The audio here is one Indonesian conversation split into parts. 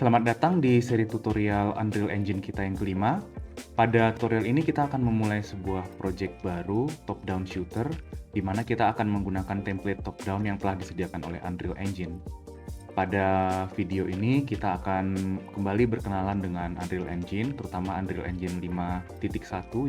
Selamat datang di seri tutorial Unreal Engine kita yang kelima. Pada tutorial ini kita akan memulai sebuah project baru, top-down shooter, di mana kita akan menggunakan template top-down yang telah disediakan oleh Unreal Engine. Pada video ini kita akan kembali berkenalan dengan Unreal Engine, terutama Unreal Engine 5.1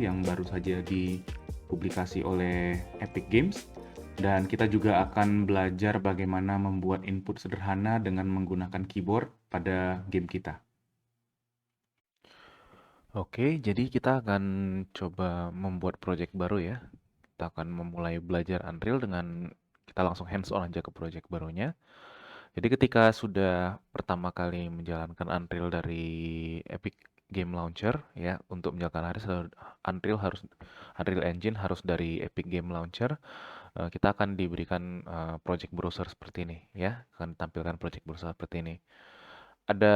yang baru saja dipublikasi oleh Epic Games. Dan kita juga akan belajar bagaimana membuat input sederhana dengan menggunakan keyboard pada game kita. Oke, jadi kita akan coba membuat project baru ya. Kita akan memulai belajar Unreal dengan kita langsung hands on aja ke project barunya. Jadi ketika sudah pertama kali menjalankan Unreal dari Epic Game Launcher ya, untuk menjalankan Unreal Engine harus dari Epic Game Launcher. Kita akan diberikan project browser seperti ini ya, akan tampilkan project browser seperti ini. Ada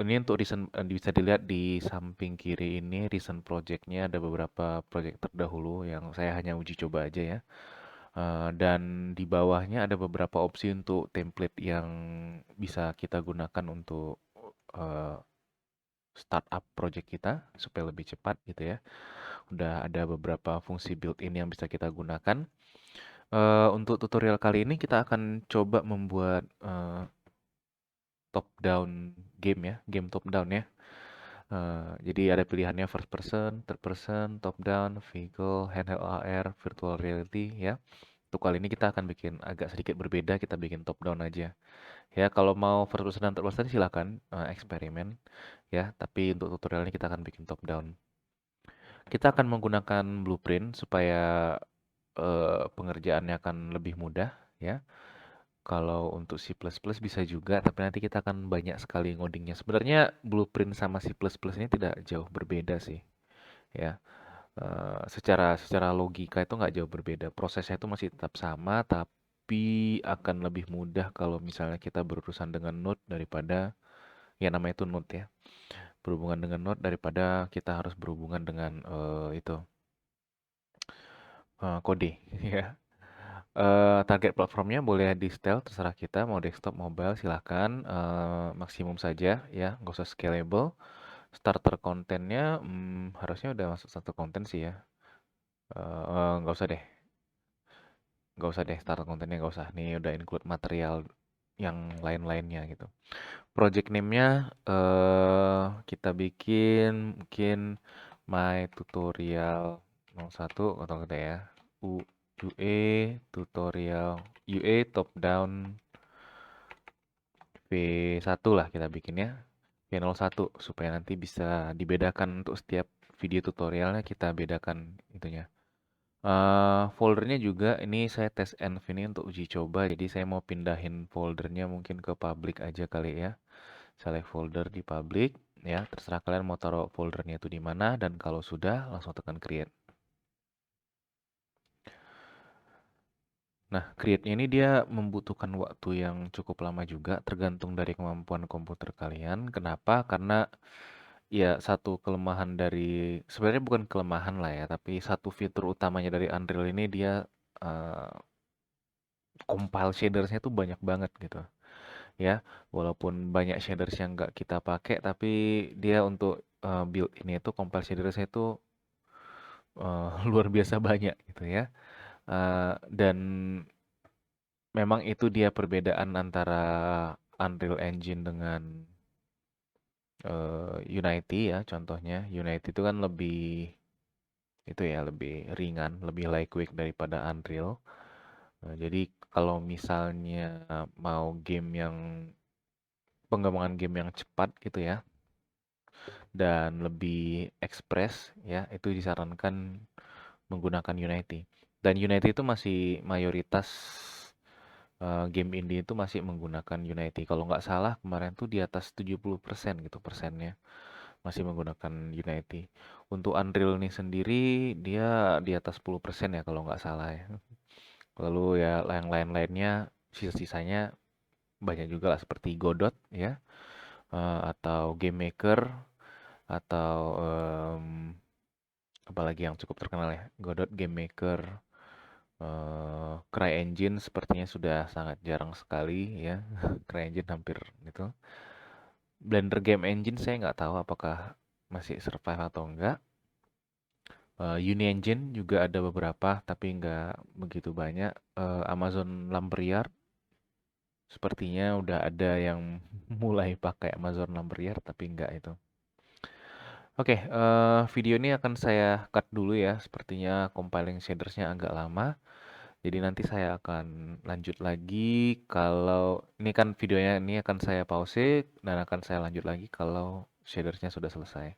ini untuk recent, bisa dilihat di samping kiri ini recent project-nya ada beberapa project terdahulu yang saya hanya uji coba aja ya. Dan di bawahnya ada beberapa opsi untuk template yang bisa kita gunakan untuk eh, startup project kita supaya lebih cepat gitu ya. Udah ada beberapa fungsi built-in yang bisa kita gunakan. Untuk tutorial kali ini kita akan coba membuat top down game ya, game top down ya. Jadi ada pilihannya first person, third person, top down, vehicle, handheld AR, virtual reality ya. Untuk kali ini kita akan bikin agak sedikit berbeda, kita bikin top down aja. Ya, kalau mau first person dan third person silakan eksperimen ya, tapi untuk tutorial ini kita akan bikin top down. Kita akan menggunakan blueprint supaya pengerjaannya akan lebih mudah ya. Kalau untuk C++ bisa juga, tapi nanti kita akan banyak sekali ngodingnya. Sebenarnya blueprint sama C++ ini tidak jauh berbeda sih, ya. Secara secara logika itu nggak jauh berbeda. Prosesnya itu masih tetap sama, tapi akan lebih mudah kalau misalnya kita berurusan dengan node daripada, ya namanya itu node ya. Berhubungan dengan node daripada kita harus berhubungan dengan kode, ya. Target platformnya boleh di setel, terserah kita mau desktop, mobile silahkan. Maksimum saja ya, nggak usah scalable. Starter kontennya harusnya udah masuk starter konten sih ya. Nggak usah deh, starter kontennya nggak usah. Nih udah include material yang lain-lainnya gitu. Project name-nya kita bikin mungkin my tutorial 01 atau kita ya. UE tutorial UE top down V1 lah kita bikin ya. V01 supaya nanti bisa dibedakan untuk setiap video tutorialnya kita bedakan itunya. Foldernya juga ini saya tes env ini untuk uji coba, jadi saya mau pindahin foldernya mungkin ke public aja kali ya. Select folder di public ya, terserah kalian mau taruh foldernya itu di mana, dan kalau sudah langsung tekan create. Nah, create-nya ini dia membutuhkan waktu yang cukup lama juga, tergantung dari kemampuan komputer kalian. Kenapa? Karena ya satu kelemahan dari, sebenarnya bukan kelemahan lah ya, tapi satu fitur utamanya dari Unreal ini dia eh, compile shadersnya tuh banyak banget gitu ya. Walaupun banyak shaders yang nggak kita pakai, tapi dia untuk build ini itu compile shadersnya itu luar biasa banyak gitu ya. Dan memang itu dia perbedaan antara Unreal Engine dengan Unity ya. Contohnya Unity itu kan lebih itu ya, lebih ringan, lebih lightweight daripada Unreal. Jadi kalau misalnya mau game yang pengembangan game yang cepat gitu ya dan lebih ekspres ya, itu disarankan menggunakan Unity. Dan Unity itu masih mayoritas game indie itu masih menggunakan Unity. Kalau nggak salah kemarin tuh di atas 70% gitu persennya masih menggunakan Unity. Untuk Unreal ini sendiri dia di atas 10% ya kalau nggak salah ya. Lalu ya yang lain-lainnya sisa-sisanya banyak juga lah seperti Godot ya, atau Game Maker, atau apalagi yang cukup terkenal ya, Godot, Game Maker, CryEngine sepertinya sudah sangat jarang sekali ya. CryEngine hampir gitu. Blender Game Engine saya nggak tahu apakah masih survive atau enggak. Uni Engine juga ada beberapa, tapi nggak begitu banyak. Amazon Lumberyard sepertinya udah ada yang mulai pakai Amazon Lumberyard, tapi nggak itu. Oke, video ini akan saya cut dulu ya. Sepertinya compiling shadersnya agak lama. Jadi nanti saya akan lanjut lagi kalau ini kan videonya ini akan saya pause dan akan saya lanjut lagi kalau shadersnya sudah selesai.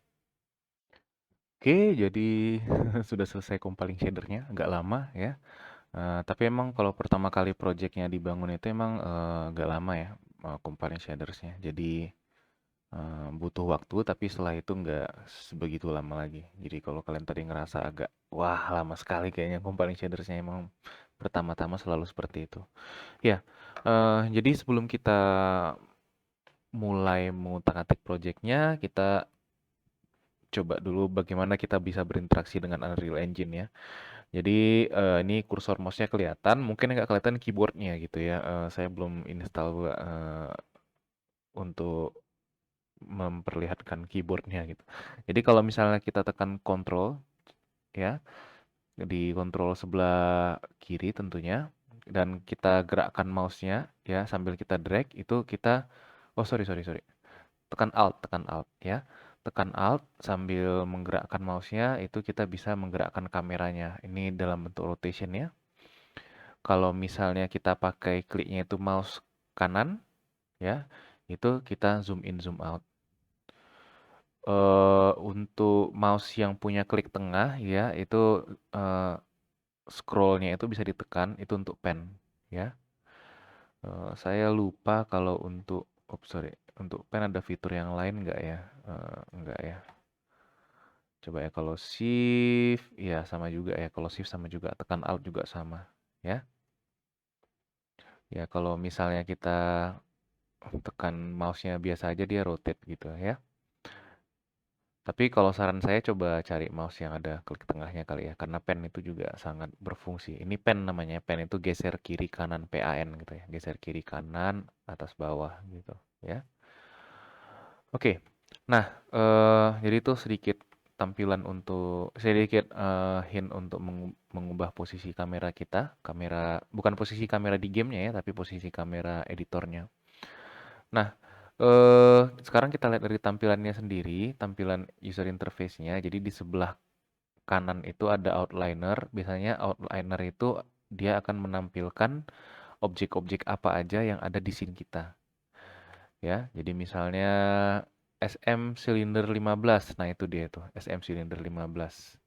Oke, jadi sudah selesai compiling shadernya, agak lama ya. Tapi emang kalau pertama kali projectnya dibangun itu emang agak lama ya compiling shadersnya. Jadi butuh waktu, tapi setelah itu nggak sebegitu lama lagi. Jadi kalau kalian tadi ngerasa agak, wah lama sekali kayaknya compiling shadersnya emang pertama-tama selalu seperti itu. Ya, jadi sebelum kita mulai mengutak-atik projectnya, kita coba dulu bagaimana kita bisa berinteraksi dengan Unreal Engine ya. Jadi ini kursor mouse-nya kelihatan, mungkin nggak kelihatan keyboardnya gitu ya. Saya belum install untuk memperlihatkan keyboardnya gitu. Jadi kalau misalnya kita tekan Control ya, di kontrol sebelah kiri tentunya, dan kita gerakkan mouse-nya ya sambil kita drag itu kita, oh sorry sorry sorry, tekan Alt ya. Tekan Alt sambil menggerakkan mouse-nya itu kita bisa menggerakkan kameranya. Ini dalam bentuk rotation ya. Kalau misalnya kita pakai kliknya itu mouse kanan ya, itu kita zoom in zoom out. Untuk mouse yang punya klik tengah ya itu scrollnya itu bisa ditekan itu untuk pen ya. Saya lupa kalau untuk, sorry, untuk pen ada fitur yang lain nggak ya? Nggak ya. Coba ya kalau shift, ya sama juga ya. Kalau shift sama juga, tekan alt juga sama, ya. Ya kalau misalnya kita tekan mouse-nya biasa aja dia rotate gitu ya. Tapi kalau saran saya coba cari mouse yang ada klik tengahnya kali ya, karena pen itu juga sangat berfungsi. Ini pen namanya, pen itu geser kiri kanan PAN gitu ya, geser kiri kanan atas bawah gitu ya. Oke, nah jadi itu sedikit tampilan untuk sedikit hint untuk mengubah posisi kamera kita, kamera bukan posisi kamera di gamenya ya, tapi posisi kamera editornya. Nah, sekarang kita lihat dari tampilannya sendiri, tampilan user interface-nya. Jadi di sebelah kanan itu ada outliner. Biasanya outliner itu dia akan menampilkan objek-objek apa aja yang ada di scene kita. Ya, jadi misalnya SM silinder 15. Nah, itu dia tuh, SM silinder 15.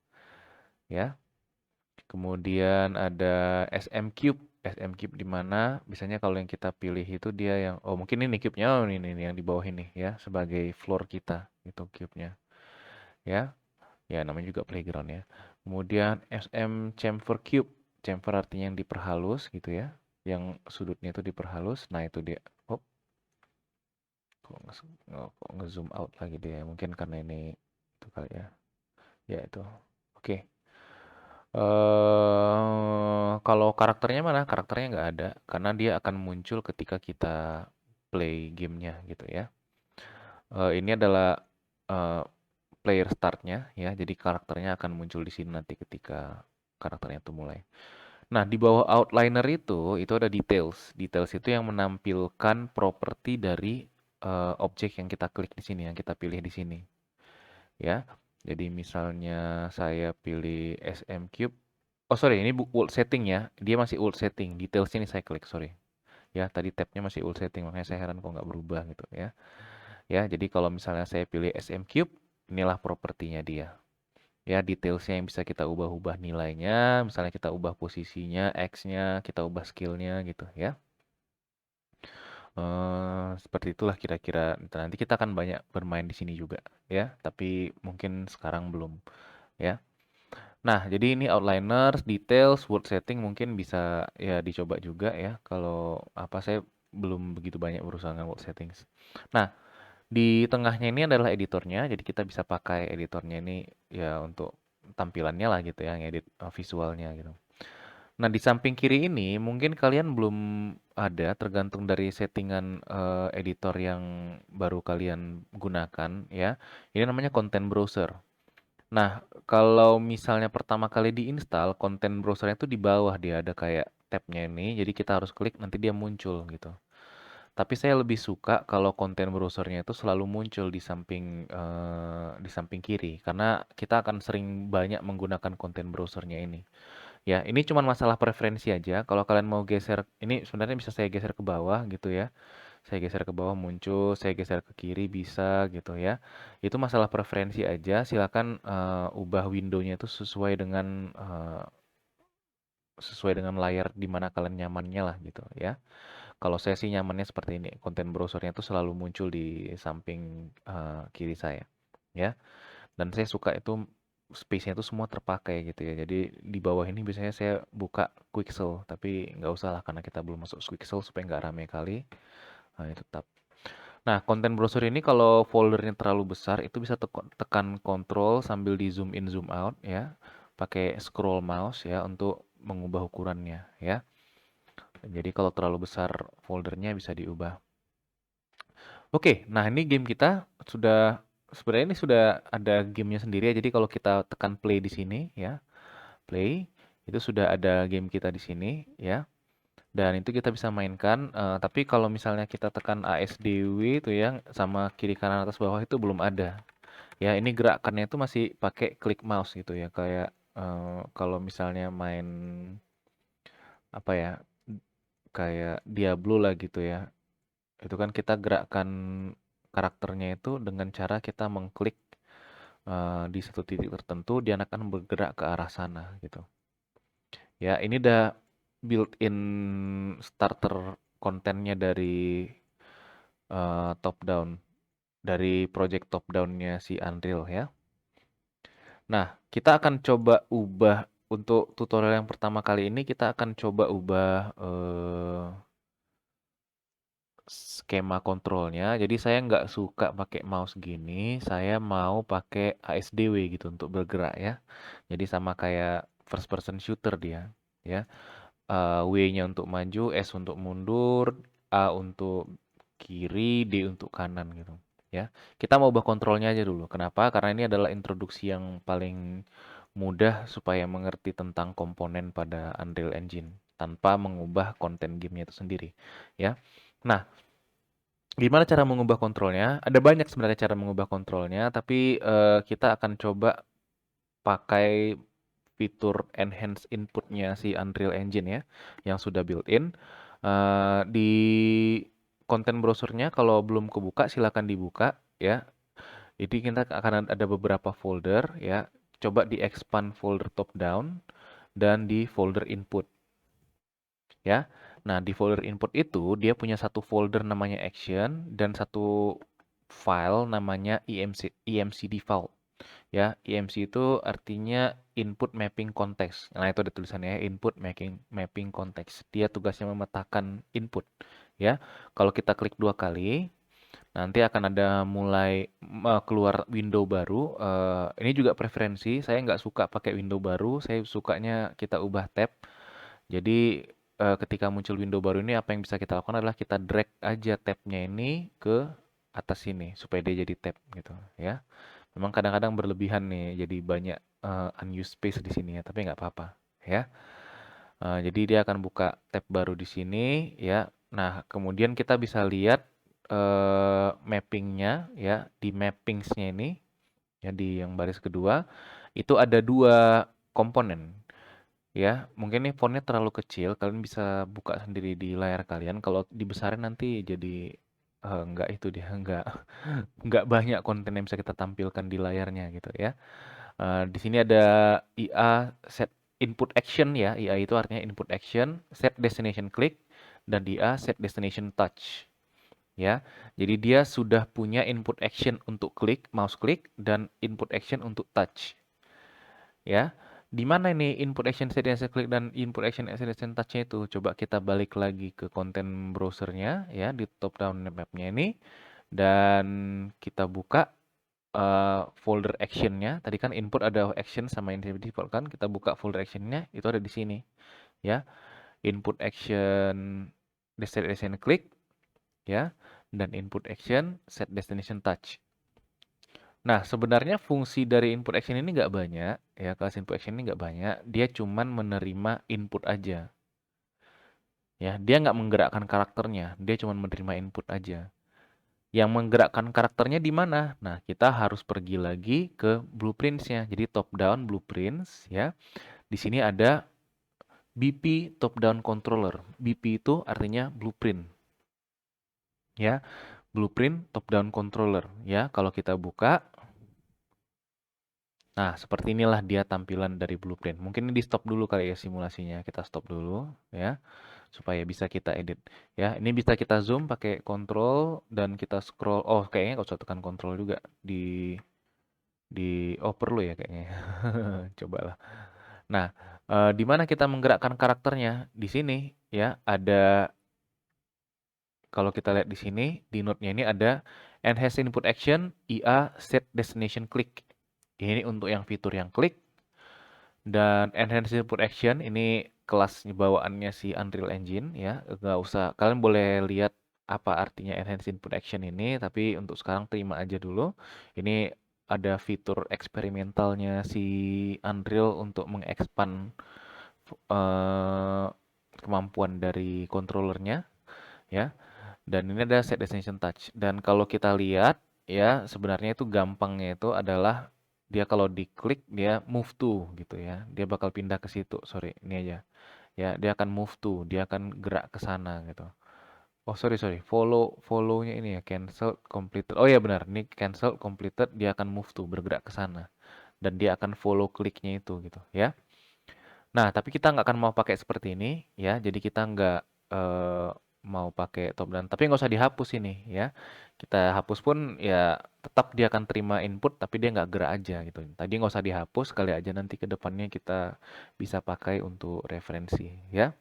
Ya. Kemudian ada SM Cube. SM Cube di mana biasanya kalau yang kita pilih itu dia yang oh mungkin ini cube-nya oh ini yang di bawah ini ya sebagai floor kita itu cube-nya ya. Ya namanya juga playground ya. Kemudian SM chamfer cube. Chamfer artinya yang diperhalus gitu ya. Yang sudutnya itu diperhalus. Nah, itu dia. Oh, kok nge-zoom out lagi dia. Mungkin karena ini itu kali ya. Ya itu. Oke. Kalau karakternya mana? Karakternya nggak ada, karena dia akan muncul ketika kita play gamenya gitu ya. Ini adalah eh, player startnya ya, jadi karakternya akan muncul di sini nanti ketika karakternya itu mulai. Nah, di bawah outliner itu ada details. Details itu yang menampilkan properti dari objek yang kita klik di sini, yang kita pilih di sini ya. Jadi misalnya saya pilih SM Cube. Oh sorry, ini world setting ya. Dia masih world setting. Details ini saya klik, sorry. Ya, tadi tabnya masih world setting, makanya saya heran kok nggak berubah gitu ya. Ya, jadi kalau misalnya saya pilih SM Cube, inilah propertinya dia. Ya, detailsnya yang bisa kita ubah-ubah nilainya. Misalnya kita ubah posisinya, X-nya, kita ubah skillnya gitu ya. Seperti itulah kira-kira. Nanti kita akan banyak bermain di sini juga ya. Tapi mungkin sekarang belum ya. Nah, jadi ini outliners, details, word setting mungkin bisa ya dicoba juga ya. Kalau apa saya belum begitu banyak berusaha dengan word settings. Nah, di tengahnya ini adalah editornya, jadi kita bisa pakai editornya ini ya untuk tampilannya lah gitu ya, ngedit visualnya gitu. Nah, di samping kiri ini mungkin kalian belum ada, tergantung dari settingan editor yang baru kalian gunakan ya. Ini namanya content browser. Nah, kalau misalnya pertama kali diinstal, content browsernya itu di bawah dia ada kayak tabnya ini, jadi kita harus klik nanti dia muncul gitu. Tapi saya lebih suka kalau konten browsernya itu selalu muncul di samping kiri, karena kita akan sering banyak menggunakan konten browsernya ini. Ya, ini cuma masalah preferensi aja. Kalau kalian mau geser, ini sebenarnya bisa saya geser ke bawah gitu ya. Saya geser ke bawah muncul, saya geser ke kiri bisa gitu ya. Itu masalah preferensi aja. Silakan ubah windownya itu sesuai dengan layar di mana kalian nyamannya lah gitu ya. Kalau saya sih nyamannya seperti ini. Konten browsernya itu selalu muncul di samping kiri saya, ya. Dan saya suka itu space-nya itu semua terpakai gitu ya. Jadi di bawah ini biasanya saya buka Quixel, tapi nggak usah lah karena kita belum masuk Quixel supaya nggak rame kali. Nah, itu tetap. Nah, konten browser ini kalau foldernya terlalu besar itu bisa tekan Control sambil di zoom in zoom out ya. Pakai scroll mouse ya untuk mengubah ukurannya ya. Jadi kalau terlalu besar foldernya bisa diubah. Oke, nah ini game kita sebenarnya ini sudah ada gamenya sendiri ya. Jadi kalau kita tekan play di sini ya, play itu sudah ada game kita di sini ya. Dan itu kita bisa mainkan. Tapi kalau misalnya kita tekan ASDW itu ya sama kiri kanan atas bawah itu belum ada. Ya ini gerakannya itu masih pakai klik mouse gitu ya. Kayak kalau misalnya main apa ya, kayak Diablo lah gitu ya. Itu kan kita gerakkan karakternya itu dengan cara kita mengklik di satu titik tertentu, dia akan bergerak ke arah sana gitu. Ya, ini udah built-in starter kontennya dari top down, dari project top down-nya si Unreal ya. Nah, kita akan coba ubah untuk tutorial yang pertama kali ini kita akan coba ubah skema kontrolnya. Jadi saya nggak suka pakai mouse gini, saya mau pakai ASDW gitu untuk bergerak ya. Jadi sama kayak first person shooter dia, ya. W-nya untuk maju, S untuk mundur, A untuk kiri, D untuk kanan gitu, ya. Kita mau ubah kontrolnya aja dulu. Kenapa? Karena ini adalah introduksi yang paling mudah supaya mengerti tentang komponen pada Unreal Engine tanpa mengubah konten gamenya itu sendiri, ya. Nah, gimana cara mengubah kontrolnya? Ada banyak sebenarnya cara mengubah kontrolnya, tapi kita akan coba pakai fitur enhance inputnya si Unreal Engine ya, yang sudah built-in. Di konten browsernya kalau belum kebuka silakan dibuka ya. Jadi kita akan ada beberapa folder ya. Coba di expand folder top down dan di folder input ya. Nah, di folder input itu dia punya satu folder namanya action dan satu file namanya emcd file. Ya, EMC itu artinya input mapping context. Nah, itu ada tulisannya ya, input mapping context. Dia tugasnya memetakan input. Ya, kalau kita klik 2 kali, nanti akan ada mulai keluar window baru. Ini juga preferensi. Saya nggak suka pakai window baru. Saya sukanya kita ubah tab. Jadi ketika muncul window baru ini apa yang bisa kita lakukan adalah kita drag aja tabnya ini ke atas sini supaya dia jadi tab gitu ya. Memang kadang-kadang berlebihan nih jadi banyak unused space di sini ya, tapi nggak apa-apa ya. Jadi dia akan buka tab baru di sini ya. Nah, kemudian kita bisa lihat mappingnya ya di mappingsnya ini ya di yang baris kedua itu ada 2 komponen. Ya, mungkin nih fontnya terlalu kecil, kalian bisa buka sendiri di layar kalian. Kalau dibesarin nanti jadi nggak itu dia, nggak banyak konten yang bisa kita tampilkan di layarnya gitu ya. Di sini ada IA set input action ya, IA itu artinya input action, set destination click, dan IA set destination touch ya. Jadi dia sudah punya input action untuk klik, mouse klik, dan input action untuk touch ya. Di mana ini input action sediation click dan input action sediation touch-nya itu? Coba kita balik lagi ke konten browsernya ya di top down map-nya ini dan kita buka folder action-nya. Tadi kan input ada action sama yang default kan? Kita buka folder action-nya itu ada di sini ya. Input action destination click, ya, dan input action set destination touch. Nah, sebenarnya fungsi dari input action ini nggak banyak, ya, kelas input action ini nggak banyak, dia cuman menerima input aja. Ya, dia nggak menggerakkan karakternya, dia cuma menerima input aja. Yang menggerakkan karakternya di mana? Nah, kita harus pergi lagi ke blueprints-nya. Jadi top down blueprints, ya. Di sini ada BP top down controller. BP itu artinya blueprint, ya. Blueprint top down controller, ya. Kalau kita buka, nah, seperti inilah dia tampilan dari blueprint. Mungkin ini di stop dulu kali ya simulasinya. Kita stop dulu, ya, supaya bisa kita edit. Ya, ini bisa kita zoom pakai control dan kita scroll. Oh, kayaknya nggak usah tekan control juga oh, perlu ya kayaknya. Cobalah. Nah, di mana kita menggerakkan karakternya? Di sini, ya, ada. Kalau kita lihat di sini, di node-nya ini ada enhance input action, IA set destination click. Ini untuk yang fitur yang klik. Dan enhance input action ini kelas bawaannya si Unreal Engine, ya. Nggak usah, kalian boleh lihat apa artinya enhance input action ini, tapi untuk sekarang terima aja dulu. Ini ada fitur eksperimentalnya si Unreal untuk mengekspan kemampuan dari controllernya, ya. Dan ini ada set destination touch. Dan kalau kita lihat, ya, sebenarnya itu gampangnya itu adalah dia kalau diklik dia move to gitu ya. Dia bakal pindah ke situ. Sorry, ini aja. Ya, dia akan move to, dia akan gerak ke sana gitu. Oh, sorry sorry. Follow-nya ini ya, cancel completed. Oh ya benar, ini cancel completed, dia akan move to, bergerak ke sana. Dan dia akan follow kliknya itu gitu ya. Nah, tapi kita nggak akan mau pakai seperti ini ya. Jadi kita nggak eh, mau pakai top down. Tapi nggak usah dihapus ini ya. Kita hapus pun ya tetap dia akan terima input, tapi dia nggak gerak aja gitu. Tadi nggak usah dihapus, kali aja nanti ke depannya kita bisa pakai untuk referensi ya.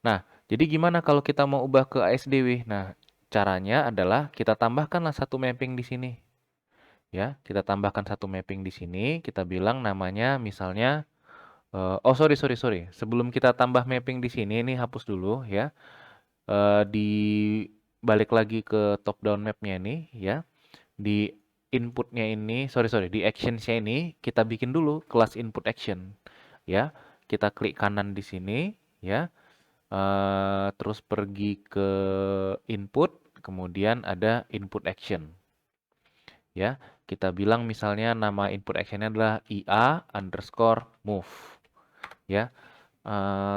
Nah, jadi gimana kalau kita mau ubah ke ASDW? Nah, caranya adalah kita tambahkanlah satu mapping di sini. Ya, kita tambahkan satu mapping di sini. Kita bilang namanya misalnya oh sorry sorry sorry. Sebelum kita tambah mapping di sini, ini hapus dulu ya. Di balik lagi ke top down mapnya ini ya. Di inputnya ini, sorry sorry, di actionsnya ini kita bikin dulu kelas input action ya. Kita klik kanan di sini ya. Terus pergi ke input, kemudian ada input action ya. Kita bilang misalnya nama input actionnya adalah IA underscore move ya.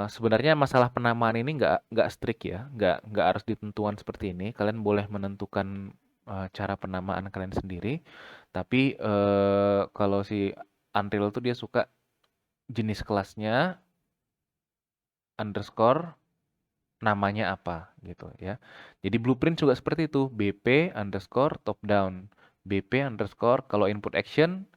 Sebenarnya masalah penamaan ini nggak strict ya, nggak harus ditentukan seperti ini. Kalian boleh menentukan cara penamaan kalian sendiri. Tapi kalau si Unreal tuh dia suka jenis kelasnya underscore namanya apa gitu ya. Jadi blueprint juga seperti itu, BP underscore top down, BP underscore kalau input action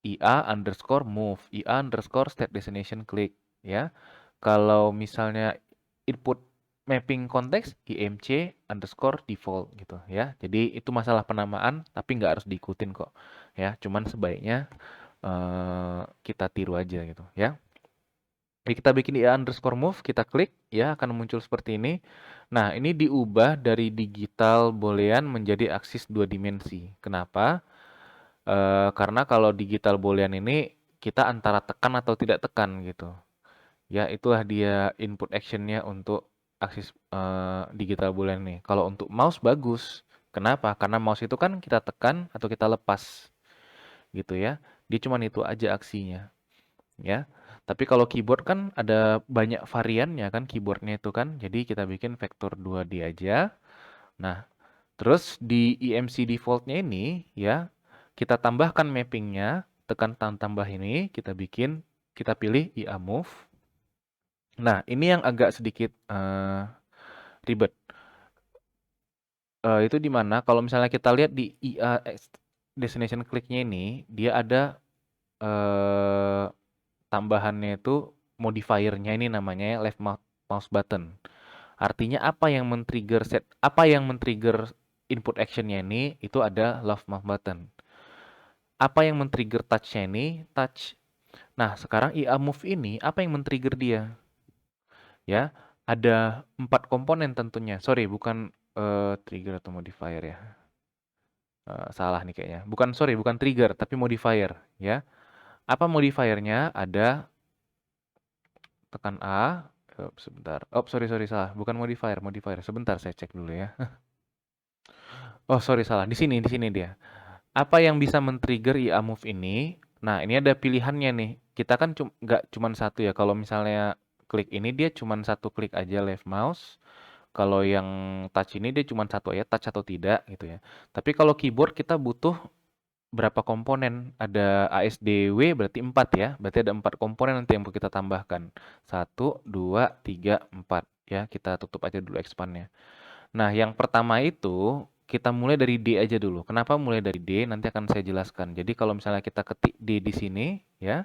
IA underscore move, IA underscore state destination click ya. Kalau misalnya input mapping konteks IMC underscore default gitu ya. Jadi itu masalah penamaan tapi nggak harus diikutin kok ya. Cuman sebaiknya kita tiru aja gitu ya. Jadi kita bikin IA underscore move, kita klik ya akan muncul seperti ini. Nah ini diubah dari digital boolean menjadi aksis 2 dimensi. Kenapa? Karena kalau digital boolean ini kita antara tekan atau tidak tekan gitu. Ya, itulah dia input actionnya untuk aksis digital boolean nih. Kalau untuk mouse bagus. Kenapa? Karena mouse itu kan kita tekan atau kita lepas gitu ya. Dia cuma itu aja aksinya ya. Tapi kalau keyboard kan ada banyak variannya kan keyboardnya itu kan. Jadi kita bikin vektor 2D aja. Nah, terus di IMC defaultnya ini ya kita tambahkan mappingnya, tekan tambah ini, kita pilih IA move. Nah, ini yang agak sedikit ribet. Itu di mana? Kalau misalnya kita lihat di IA destination click-nya ini, dia ada tambahannya itu modifiernya ini namanya left mouse button. Artinya apa yang men-trigger input actionnya ini itu ada left mouse button. Apa yang men-trigger touch-nya ini touch. Nah, sekarang IA move ini apa yang men-trigger dia? ya. Ada 4 komponen tentunya. Sorry, bukan trigger atau modifier ya. Salah nih kayaknya. Bukan trigger, tapi modifier, ya. Apa modifiernya? Ada tekan A. Sebentar. Oh, sorry, salah. Bukan modifier. Sebentar, saya cek dulu ya. Oh, sorry, salah. Di sini dia. Apa yang bisa men-trigger IA move ini? Nah, ini ada pilihannya nih. Kita kan nggak cuman satu ya. Kalau misalnya klik ini dia cuman satu klik aja left mouse. Kalau yang touch ini dia cuma satu aja, touch atau tidak gitu ya. Tapi kalau keyboard kita butuh berapa komponen? Ada ASDW berarti 4 ya. Berarti ada 4 komponen nanti yang kita tambahkan. 1, 2, 3, 4 ya. Kita tutup aja dulu expandnya. Nah, yang pertama itu kita mulai dari D aja dulu. Kenapa mulai dari D? Nanti akan saya jelaskan. Jadi kalau misalnya kita ketik D di sini ya,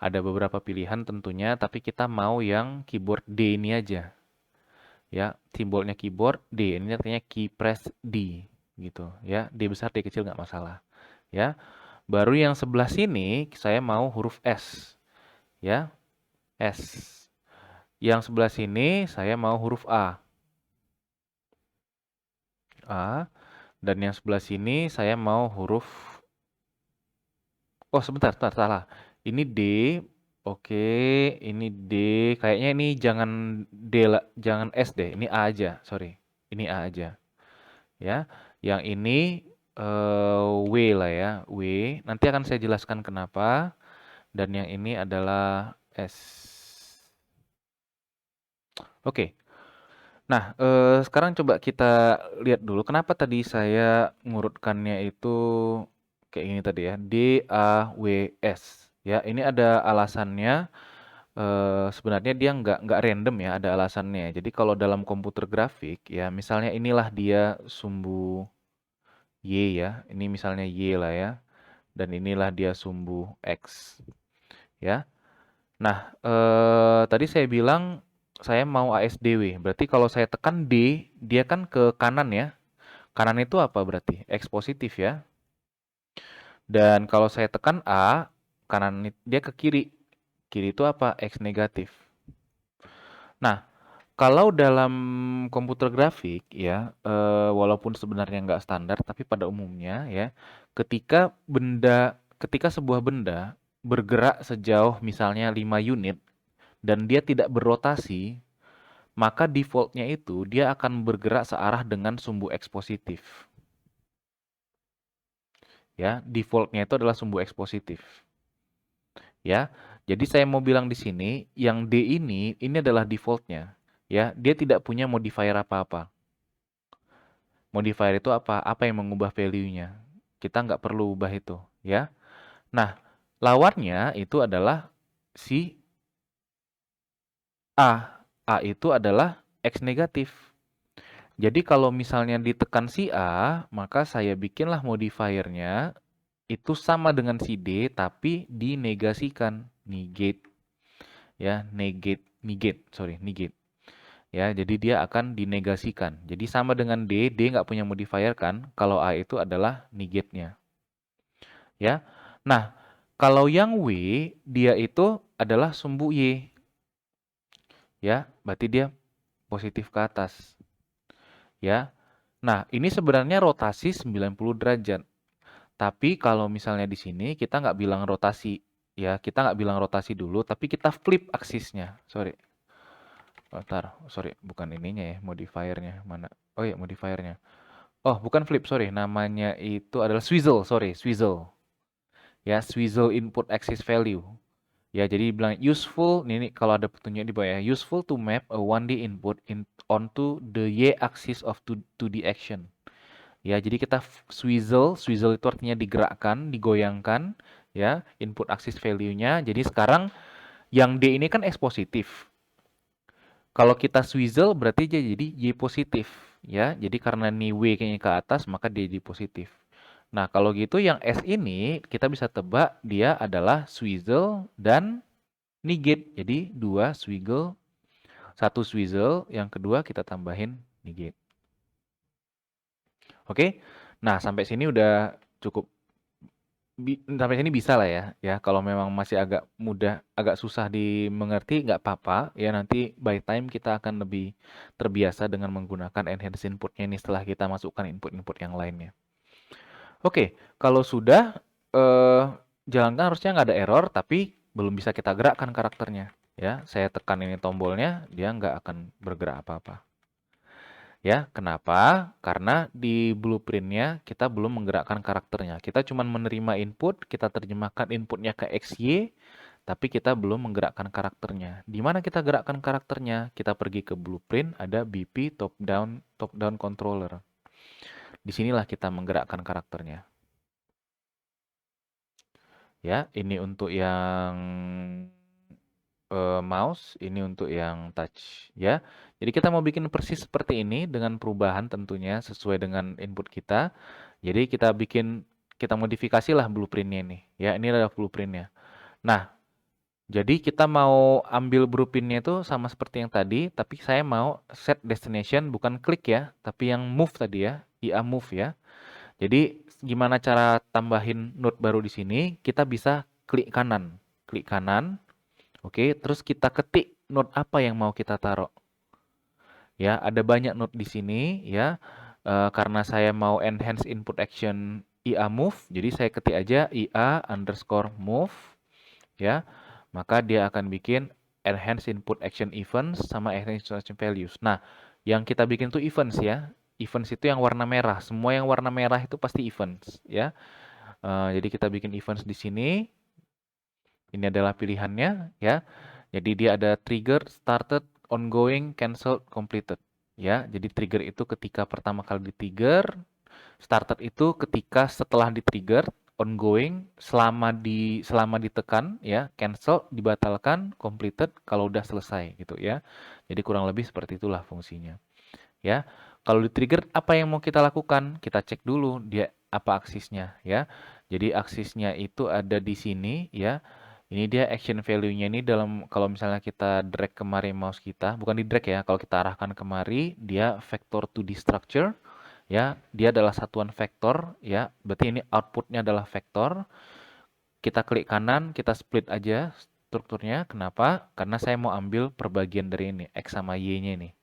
ada beberapa pilihan tentunya, tapi kita mau yang keyboard D ini aja. Ya, simbolnya keyboard D, ini artinya key press D gitu ya. D besar D kecil nggak masalah ya. Baru yang sebelah sini saya mau huruf S ya, S. Yang sebelah sini saya mau huruf A. A. Dan yang sebelah sini saya mau huruf, oh sebentar, salah. Ini D, oke, ini D, kayaknya ini jangan D lah, jangan S deh, ini A aja, sorry. Ini A aja. Ya, yang ini W lah ya, W. Nanti akan saya jelaskan kenapa. Dan yang ini adalah S. Oke. Nah, sekarang coba kita lihat dulu kenapa tadi saya ngurutkannya itu kayak gini tadi ya, D, A, W, S. Ya, ini ada alasannya. Sebenarnya dia nggak random ya, ada alasannya. Jadi kalau dalam komputer grafik ya, misalnya inilah dia sumbu Y ya, ini misalnya Y lah ya, dan inilah dia sumbu X ya. Nah, tadi saya bilang saya mau ASDW, berarti kalau saya tekan D, dia kan ke kanan ya. Kanan itu apa berarti? X positif ya. Dan kalau saya tekan A, kanan dia ke kiri. Kiri itu apa? X negatif. Nah, kalau dalam komputer grafik ya, walaupun sebenarnya nggak standar, tapi pada umumnya ya, ketika sebuah benda bergerak sejauh misalnya 5 unit dan dia tidak berotasi, maka defaultnya itu dia akan bergerak searah dengan sumbu X positif. Ya, defaultnya itu adalah sumbu X positif. Ya, jadi saya mau bilang di sini, yang D ini adalah defaultnya. Ya, dia tidak punya modifier apa-apa. Modifier itu apa? Apa yang mengubah value-nya? Kita nggak perlu ubah itu, ya. Nah, lawannya itu adalah si A. A itu adalah X negatif. Jadi kalau misalnya ditekan si A, maka saya bikinlah modifiernya itu sama dengan si D, tapi dinegasikan. Negate. Ya, negate. Ya, jadi dia akan dinegasikan. Jadi sama dengan D nggak punya modifier kan, kalau A itu adalah negate-nya. Ya. Nah, kalau yang W, dia itu adalah sumbu Y. Ya, berarti dia positif ke atas. Ya. Nah, ini sebenarnya rotasi 90 derajat. Tapi kalau misalnya di sini kita nggak bilang rotasi. Ya, kita nggak bilang rotasi dulu, tapi kita flip aksisnya. Sorry. Oh, sorry, bukan ininya ya, modifiernya mana? Oh iya, modifiernya. Oh, bukan flip, sorry. Namanya itu adalah swizzle, sorry, swizzle. Ya, swizzle input axis value. Ya, jadi bilang useful, ini kalau ada petunjuk di bawah ya, useful to map a 1D input onto the Y axis of 2D action. Ya, jadi kita swizzle itu artinya digerakkan, digoyangkan, ya, input axis value-nya. Jadi sekarang yang D ini kan X positif. Kalau kita swizzle berarti dia jadi Y positif, ya. Jadi karena nih W kayaknya ke atas, maka dia jadi positif. Nah, kalau gitu yang S ini kita bisa tebak dia adalah swizzle dan negate. Jadi dua swizzle, satu swizzle, yang kedua kita tambahin negate. Oke? Nah, sampai sini udah cukup sampai sini bisa lah ya. Kalau memang masih agak mudah, agak susah dimengerti, nggak apa-apa. Ya nanti by time kita akan lebih terbiasa dengan menggunakan enhance inputnya ini setelah kita masukkan input-input yang lainnya. Oke, kalau sudah jalankan harusnya nggak ada error, tapi belum bisa kita gerakkan karakternya. Ya, saya tekan ini tombolnya, dia nggak akan bergerak apa-apa. Ya, kenapa? Karena di blueprintnya kita belum menggerakkan karakternya. Kita cuma menerima input, kita terjemahkan inputnya ke XY, tapi kita belum menggerakkan karakternya. Di mana kita gerakkan karakternya? Kita pergi ke blueprint, ada BP top down controller. Disinilah kita menggerakkan karakternya. Ya, ini untuk yang mouse, ini untuk yang touch ya. Jadi kita mau bikin persis seperti ini dengan perubahan tentunya sesuai dengan input kita. Jadi kita modifikasilah blueprintnya ini ya. Ini adalah blueprintnya. Nah, jadi kita mau ambil blueprintnya itu sama seperti yang tadi, tapi saya mau set destination bukan klik ya, tapi yang move tadi ya, IA move ya. Jadi gimana cara tambahin node baru di sini? Kita bisa klik kanan. Oke, terus kita ketik node apa yang mau kita taruh. Ya, ada banyak node di sini ya. Karena saya mau enhance input action IA move, jadi saya ketik aja IA underscore move ya. Maka dia akan bikin enhance input action events sama enhance input action values. Nah, yang kita bikin itu events ya. Events itu yang warna merah. Semua yang warna merah itu pasti events ya. Jadi kita bikin events di sini. Ini adalah pilihannya ya. Jadi dia ada trigger, started, ongoing, cancelled, completed. Ya, jadi trigger itu ketika pertama kali di-trigger, started itu ketika setelah di-trigger, ongoing selama ditekan ya, cancel dibatalkan, completed kalau udah selesai gitu ya. Jadi kurang lebih seperti itulah fungsinya. Ya. Kalau di-trigger apa yang mau kita lakukan? Kita cek dulu dia apa aksisnya ya. Jadi aksisnya itu ada di sini ya. Ini dia action value-nya ini kalau misalnya kita drag kemari mouse kita, bukan di drag ya, kalau kita arahkan kemari, dia vector 2D structure, ya, dia adalah satuan vektor, ya, berarti ini outputnya adalah vektor. Kita klik kanan, kita split aja strukturnya, kenapa? Karena saya mau ambil perbagian dari ini, X sama Y-nya ini.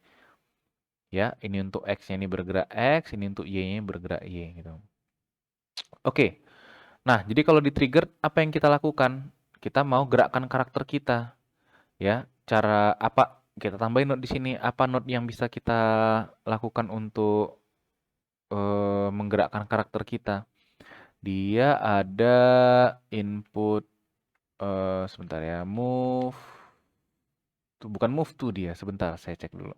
Ya, ini untuk X-nya ini bergerak X, ini untuk Y-nya bergerak Y, gitu. Oke. Nah, jadi kalau di-trigger apa yang kita lakukan? Kita mau gerakkan karakter kita, ya. Cara apa? Kita tambahin note di sini. Apa note yang bisa kita lakukan untuk menggerakkan karakter kita? Dia ada input sebentar ya, move. Bukan move to dia. Sebentar, saya cek dulu.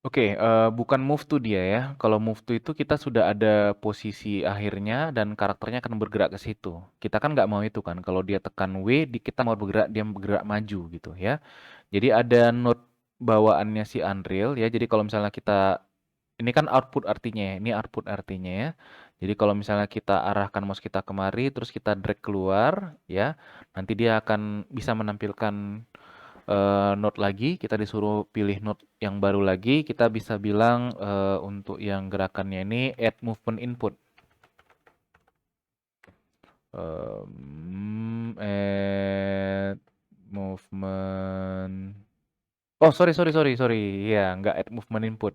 Oke, bukan move to dia ya. Kalau move to itu kita sudah ada posisi akhirnya dan karakternya akan bergerak ke situ. Kita kan nggak mau itu kan. Kalau dia tekan W, kita mau bergerak, dia bergerak maju gitu ya. Jadi ada node bawaannya si Unreal ya. Jadi kalau misalnya ini kan output artinya ya. Ini output artinya ya. Jadi kalau misalnya kita arahkan mouse kita kemari, terus kita drag keluar ya, nanti dia akan bisa menampilkan node lagi, kita disuruh pilih node yang baru lagi, kita bisa bilang untuk yang gerakannya ini add movement input. Add movement. Oh, sorry. Ya, nggak add movement input.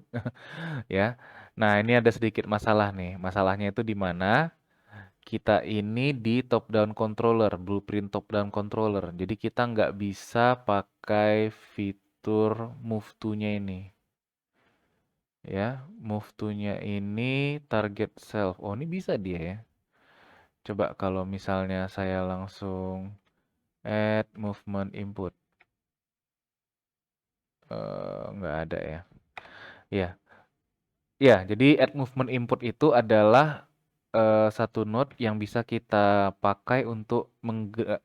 Ya. Nah, ini ada sedikit masalah nih. Masalahnya itu di mana kita ini di top down controller, blueprint top down controller. Jadi kita nggak bisa pakai fitur move to-nya ini. Ya, move to-nya ini target self. Oh, ini bisa dia ya. Coba kalau misalnya saya langsung add movement input. Nggak ada ya. Ya. Ya, jadi add movement input itu adalah satu node yang bisa kita pakai untuk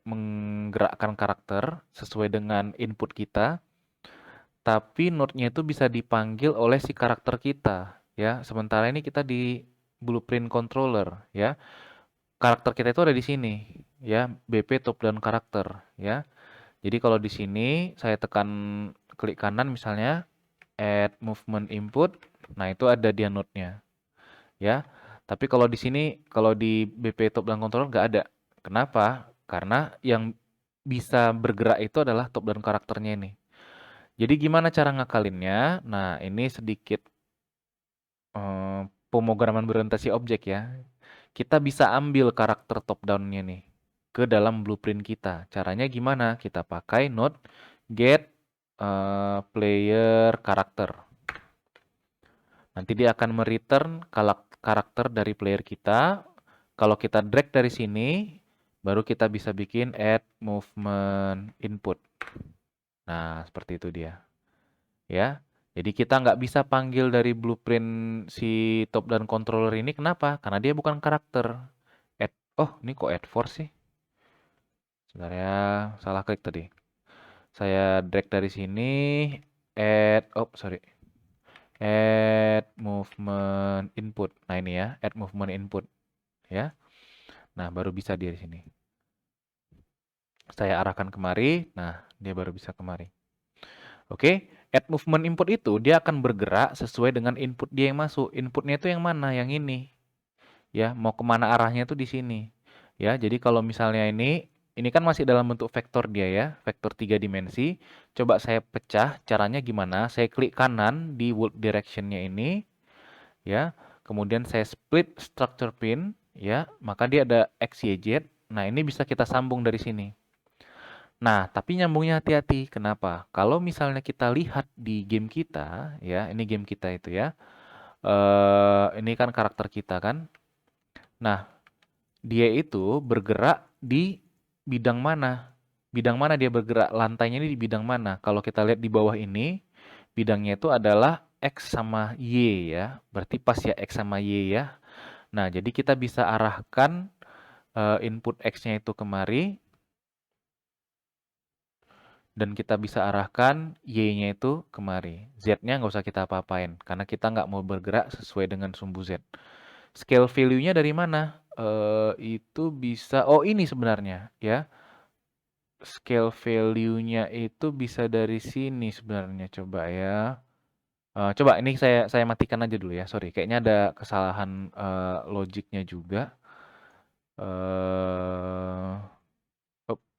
menggerakkan karakter sesuai dengan input kita, tapi node-nya itu bisa dipanggil oleh si karakter kita, ya. Sementara ini kita di blueprint controller, ya. Karakter kita itu ada di sini, ya. BP top down karakter, ya. Jadi kalau di sini saya tekan klik kanan misalnya add movement input, nah itu ada dia node-nya, ya. Tapi kalau di sini, kalau di BP top down controller nggak ada. Kenapa? Karena yang bisa bergerak itu adalah top down karakternya ini. Jadi gimana cara ngakalinnya? Nah, ini sedikit pemrograman berorientasi objek ya. Kita bisa ambil karakter top down-nya nih ke dalam blueprint kita. Caranya gimana? Kita pakai node get player karakter. Nanti dia akan mereturn karakter dari player kita. Kalau kita drag dari sini, baru kita bisa bikin add movement input. Nah, seperti itu dia. Ya, jadi kita nggak bisa panggil dari blueprint si top down controller ini. Kenapa? Karena dia bukan karakter. Ini kok add force sih? Sebenarnya salah klik tadi. Saya drag dari sini, add movement input. Nah ini ya, add movement input ya. Nah baru bisa dia di sini. Saya arahkan kemari, nah dia baru bisa kemari. Oke, add movement input itu dia akan bergerak sesuai dengan input dia yang masuk. Inputnya itu yang mana? Yang ini. Ya, mau kemana arahnya itu di sini. Ya, jadi kalau misalnya ini kan masih dalam bentuk vektor dia ya, vektor 3 dimensi. Coba saya pecah, caranya gimana? Saya klik kanan di world direction-nya ini, ya. Kemudian saya split structure pin, ya. Maka dia ada X, Y, Z. Nah, ini bisa kita sambung dari sini. Nah, tapi nyambungnya hati-hati. Kenapa? Kalau misalnya kita lihat di game kita, ya, ini game kita itu ya. Ini kan karakter kita kan. Nah, dia itu bergerak di bidang mana? Bidang mana dia bergerak? Lantainya ini di bidang mana? Kalau kita lihat di bawah ini, bidangnya itu adalah X sama Y ya. Berarti pas ya X sama Y ya. Nah, jadi kita bisa arahkan input X-nya itu kemari. Dan kita bisa arahkan Y-nya itu kemari. Z-nya nggak usah kita apa-apain. Karena kita nggak mau bergerak sesuai dengan sumbu Z. Scale value-nya dari mana? Itu bisa, ini sebenarnya ya. Scale value-nya itu bisa dari sini sebenarnya. Coba ya. Coba ini saya matikan aja dulu ya. Sorry, kayaknya ada kesalahan logiknya juga.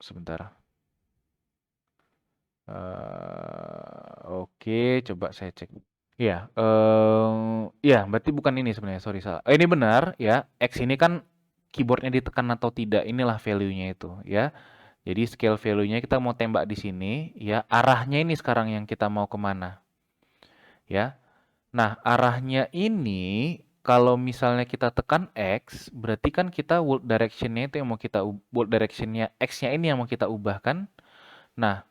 Sebentar. Oke, coba saya cek. Iya, iya, berarti bukan ini sebenarnya. Sorry, salah. Ini benar ya. X ini kan keyboardnya ditekan atau tidak. Inilah value-nya itu ya. Jadi scale value-nya kita mau tembak di sini, ya. Arahnya ini sekarang yang kita mau kemana, ya. Nah, arahnya ini kalau misalnya kita tekan X, berarti kan kita world direction-nya itu yang mau kita world direction-nya X-nya ini yang mau kita ubah kan. Nah,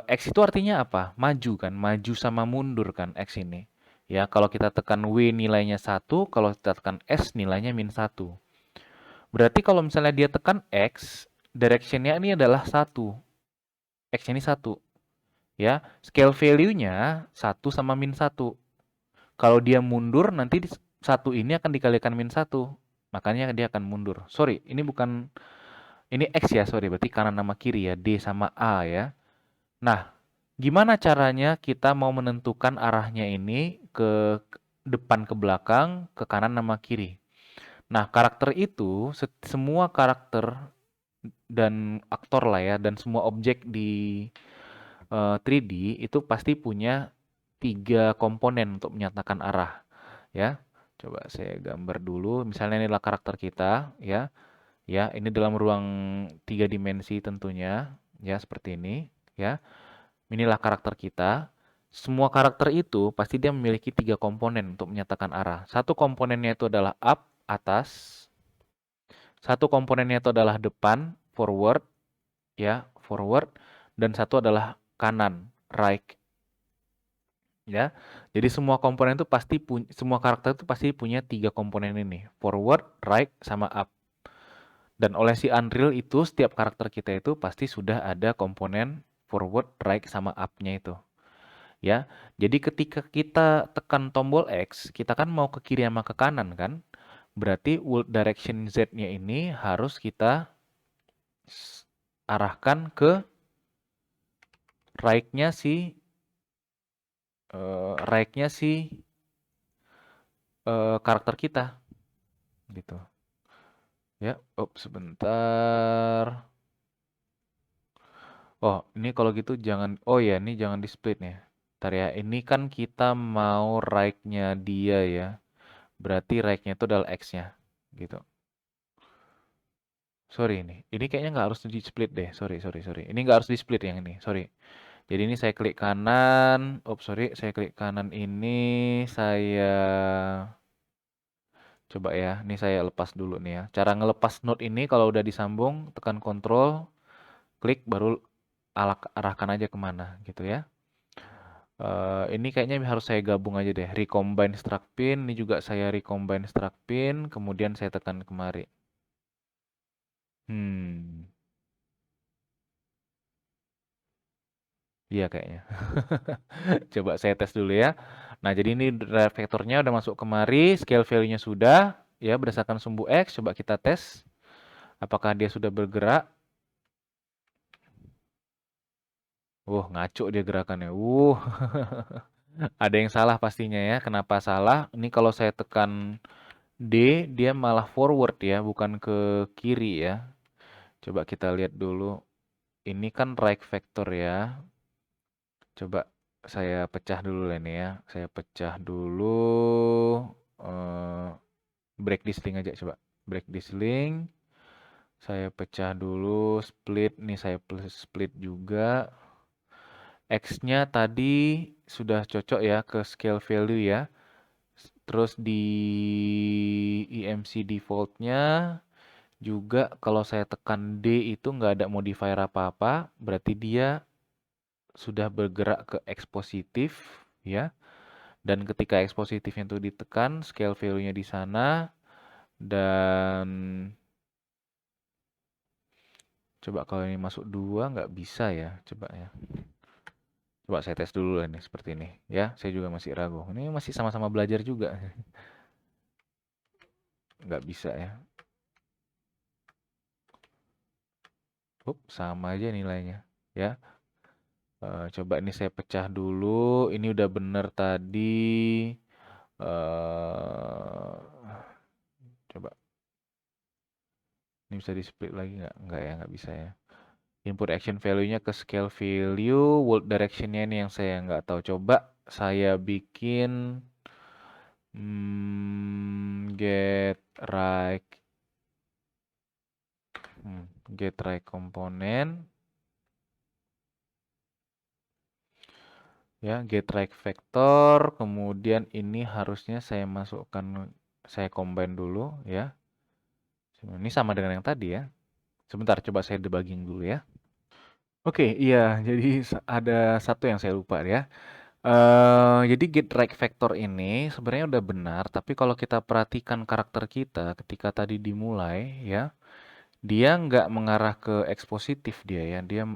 X itu artinya apa? Maju kan, maju sama mundur kan X ini. Ya, kalau kita tekan W nilainya 1, kalau kita tekan S nilainya -1. Berarti kalau misalnya dia tekan X, direction-nya ini adalah 1. X ini 1. Ya, scale value-nya 1 sama -1. Kalau dia mundur nanti 1 ini akan dikalikan -1. Makanya dia akan mundur. Sorry, ini X ya, sorry. Berarti kanan sama kiri ya, D sama A ya. Nah, gimana caranya kita mau menentukan arahnya ini ke depan ke belakang, ke kanan sama kiri. Nah, karakter itu semua karakter dan aktor lah ya dan semua objek di 3D itu pasti punya 3 komponen untuk menyatakan arah ya. Coba saya gambar dulu. Misalnya inilah karakter kita ya. Ya, ini dalam ruang 3 dimensi tentunya ya seperti ini ya. Inilah karakter kita. Semua karakter itu pasti dia memiliki 3 komponen untuk menyatakan arah. Satu komponennya itu adalah up, atas. Satu komponennya itu adalah depan, forward, ya, forward. Dan satu adalah kanan, right, ya. Jadi semua komponen itu semua karakter itu pasti punya 3 komponen ini, forward, right, sama up. Dan oleh si Unreal itu setiap karakter kita itu pasti sudah ada komponen forward, right, sama up-nya itu. Ya, jadi ketika kita tekan tombol X, kita kan mau ke kiri sama ke kanan kan? Berarti world direction Z-nya ini harus kita arahkan ke right-nya si karakter kita gitu. Ya, sebentar. Oh, ini kalau gitu jangan, oh ya, ini jangan di split nih. Ntar ya, ini kan kita mau right-nya dia ya. Berarti right-nya itu adalah X-nya. Gitu. Sorry ini kayaknya nggak harus di split deh. Sorry. Ini nggak harus di split yang ini, sorry. Jadi ini saya klik kanan, sorry, saya klik kanan ini, saya coba ya, ini saya lepas dulu nih ya. Cara ngelepas node ini kalau udah disambung, tekan Ctrl, klik, baru arahkan aja kemana gitu ya. Ini kayaknya harus saya gabung aja deh. Recombine struct pin, ini juga saya recombine struct pin, kemudian saya tekan kemari. Iya kayaknya. Coba saya tes dulu ya. Nah, jadi ini drive vektornya udah masuk kemari, scale value-nya sudah, ya berdasarkan sumbu X. Coba kita tes, apakah dia sudah bergerak. Ngaco dia gerakannya. Ada yang salah pastinya ya. Kenapa salah? Ini kalau saya tekan D, dia malah forward ya, bukan ke kiri ya. Coba kita lihat dulu. Ini kan right vector ya. Coba saya pecah dulu ini ya. Saya pecah dulu. Break this link aja coba. Break this link. Saya pecah dulu. Split. Nih saya split juga. X-nya tadi sudah cocok ya ke scale value ya. Terus di EMC defaultnya juga kalau saya tekan D itu nggak ada modifier apa-apa. Berarti dia sudah bergerak ke X positif ya. Dan ketika X positifnya itu ditekan, scale value-nya di sana. Dan coba kalau ini masuk 2 nggak bisa ya. Coba ya. Coba saya tes dulu lah ini seperti ini. Ya, saya juga masih ragu. Ini masih sama-sama belajar juga. Nggak bisa ya. Sama aja nilainya. Ya. Coba ini saya pecah dulu. Ini udah bener tadi. Coba. Ini bisa di split lagi nggak? Nggak ya, nggak bisa ya. Input action value-nya ke scale value, world direction-nya ini yang saya nggak tahu. Coba saya bikin get right komponen. Ya, get right vector, kemudian ini harusnya saya masukkan, saya combine dulu ya. Ini sama dengan yang tadi ya. Sebentar, coba saya debugging dulu ya. Oke, iya, jadi ada satu yang saya lupa ya. Jadi get right vector ini sebenarnya udah benar, tapi kalau kita perhatikan karakter kita ketika tadi dimulai ya, dia nggak mengarah ke X positif dia ya, dia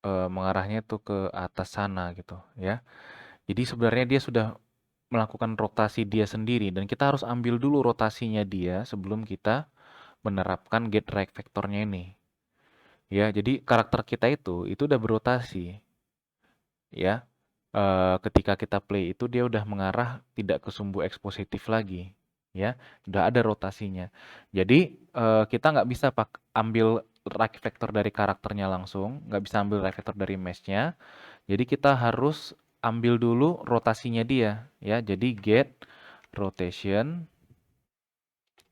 mengarahnya tuh ke atas sana gitu ya. Jadi sebenarnya dia sudah melakukan rotasi dia sendiri dan kita harus ambil dulu rotasinya dia sebelum kita menerapkan get right vektornya ini. Ya, jadi karakter kita itu udah berotasi. Ya. Ketika kita play itu dia udah mengarah tidak ke sumbu X positif lagi. Ya, udah ada rotasinya. Jadi kita nggak bisa ambil right vector dari karakternya langsung, nggak bisa ambil right vector dari mesh-nya. Jadi kita harus ambil dulu rotasinya dia, ya. Jadi get rotation,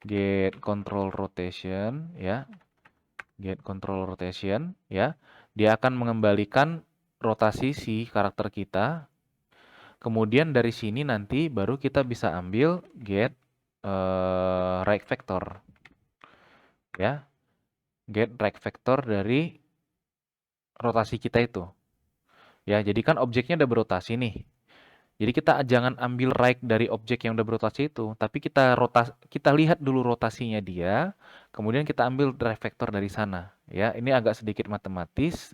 get control rotation, ya. Get control rotation, ya. Dia akan mengembalikan rotasi si karakter kita. Kemudian dari sini nanti baru kita bisa ambil get right vector, ya. Get right vector dari rotasi kita itu. Ya, jadi kan objeknya udah berotasi nih. Jadi kita jangan ambil right dari objek yang udah berotasi itu, tapi kita lihat dulu rotasinya dia, kemudian kita ambil drive vector dari sana. Ya, ini agak sedikit matematis.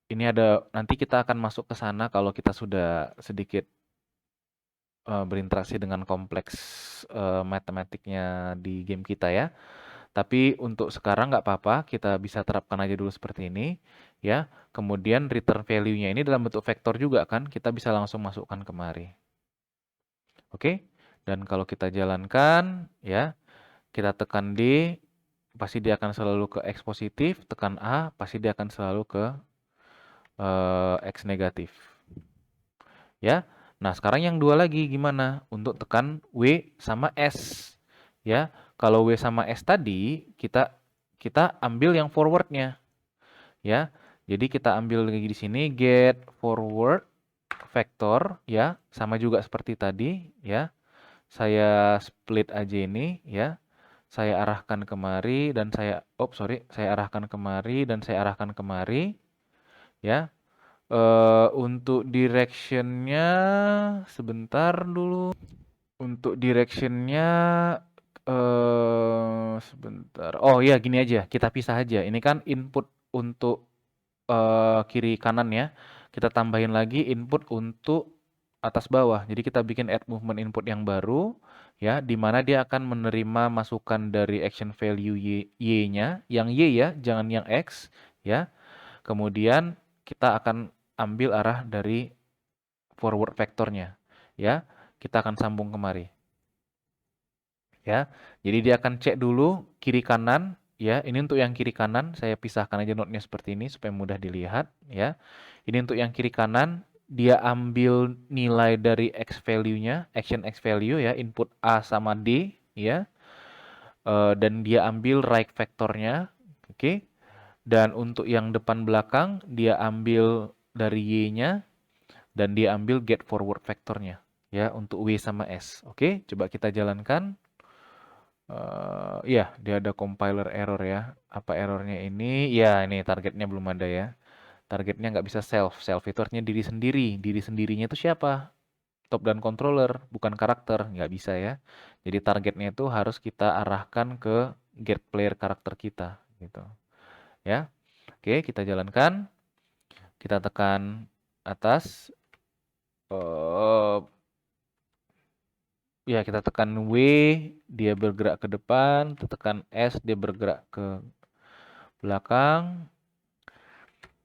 Ini ada nanti kita akan masuk ke sana kalau kita sudah sedikit berinteraksi dengan kompleks matematiknya di game kita ya. Tapi untuk sekarang nggak apa-apa, kita bisa terapkan aja dulu seperti ini, ya. Kemudian return value-nya ini dalam bentuk vektor juga kan, kita bisa langsung masukkan kemari. Oke, dan kalau kita jalankan, ya, kita tekan D, pasti dia akan selalu ke X positif, tekan A, pasti dia akan selalu ke X negatif. Ya. Nah, sekarang yang dua lagi gimana? Untuk tekan W sama S. Ya, kalau W sama S tadi kita ambil yang forwardnya. Ya, jadi kita ambil lagi di sini get forward vector, ya, sama juga seperti tadi, ya. Saya split aja ini, ya. Saya arahkan kemari dan saya arahkan kemari dan saya arahkan kemari, ya. Untuk directionnya sebentar dulu. Untuk directionnya sebentar. Oh iya, gini aja, kita pisah aja. Ini kan input untuk kiri kanan ya. Kita tambahin lagi input untuk atas bawah. Jadi kita bikin add movement input yang baru ya, di mana dia akan menerima masukan dari action value Y-nya, yang Y ya, jangan yang X ya. Kemudian kita akan ambil arah dari forward vektornya ya. Kita akan sambung kemari. Ya. Jadi dia akan cek dulu kiri kanan ya. Ini untuk yang kiri kanan, saya pisahkan aja node-nya seperti ini supaya mudah dilihat ya. Ini untuk yang kiri kanan, dia ambil nilai dari X value-nya, action X value ya, input A sama D ya. Dan dia ambil right vektornya, oke. Dan untuk yang depan belakang, dia ambil dari Y-nya dan dia ambil get forward vektornya ya untuk W sama S. Oke, coba kita jalankan. Iya, dia ada compiler error ya. Apa errornya ini? Ya, ini targetnya belum ada ya. Targetnya nggak bisa self. Self itu artinya diri sendiri. Diri sendirinya itu siapa? Top dan controller, bukan karakter. Nggak bisa ya. Jadi targetnya itu harus kita arahkan ke get player karakter kita. Gitu. Ya. Oke, kita jalankan. Kita tekan atas. Ya, kita tekan W, dia bergerak ke depan. Kita tekan S, dia bergerak ke belakang.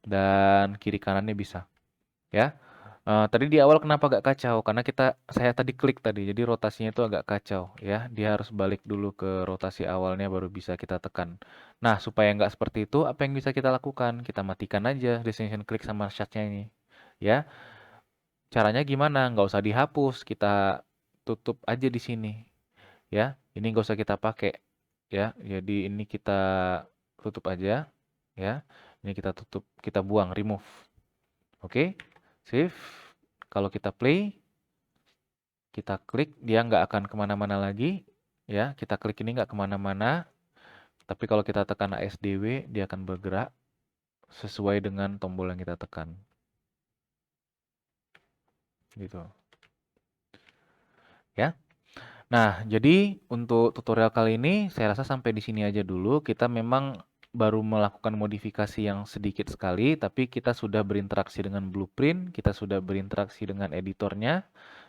Dan kiri kanannya bisa. Ya. Tadi di awal kenapa agak kacau? Karena saya tadi klik tadi, jadi rotasinya itu agak kacau ya. Dia harus balik dulu ke rotasi awalnya baru bisa kita tekan. Nah, supaya nggak seperti itu, apa yang bisa kita lakukan? Kita matikan aja destination click sama shot-nya ini. Ya, caranya gimana? Nggak usah dihapus, kita tutup aja di sini. Ya, ini nggak usah kita pakai. Ya, jadi ini kita tutup aja. Ya, ini kita tutup, kita buang, remove. Oke, save. Kalau kita play, kita klik, dia nggak akan kemana-mana lagi. Ya, kita klik ini nggak kemana-mana. Tapi kalau kita tekan ASDW, dia akan bergerak sesuai dengan tombol yang kita tekan. Gitu. Ya. Nah, jadi untuk tutorial kali ini saya rasa sampai di sini aja dulu. Kita memang baru melakukan modifikasi yang sedikit sekali, tapi kita sudah berinteraksi dengan blueprint, kita sudah berinteraksi dengan editornya,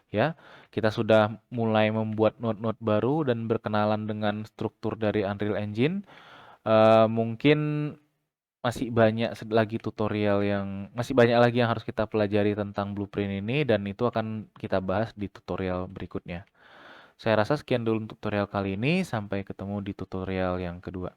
ya. Kita sudah mulai membuat node-node baru dan berkenalan dengan struktur dari Unreal Engine. Mungkin masih banyak lagi yang harus kita pelajari tentang blueprint ini dan itu akan kita bahas di tutorial berikutnya. Saya rasa sekian dulu tutorial kali ini, sampai ketemu di tutorial yang kedua.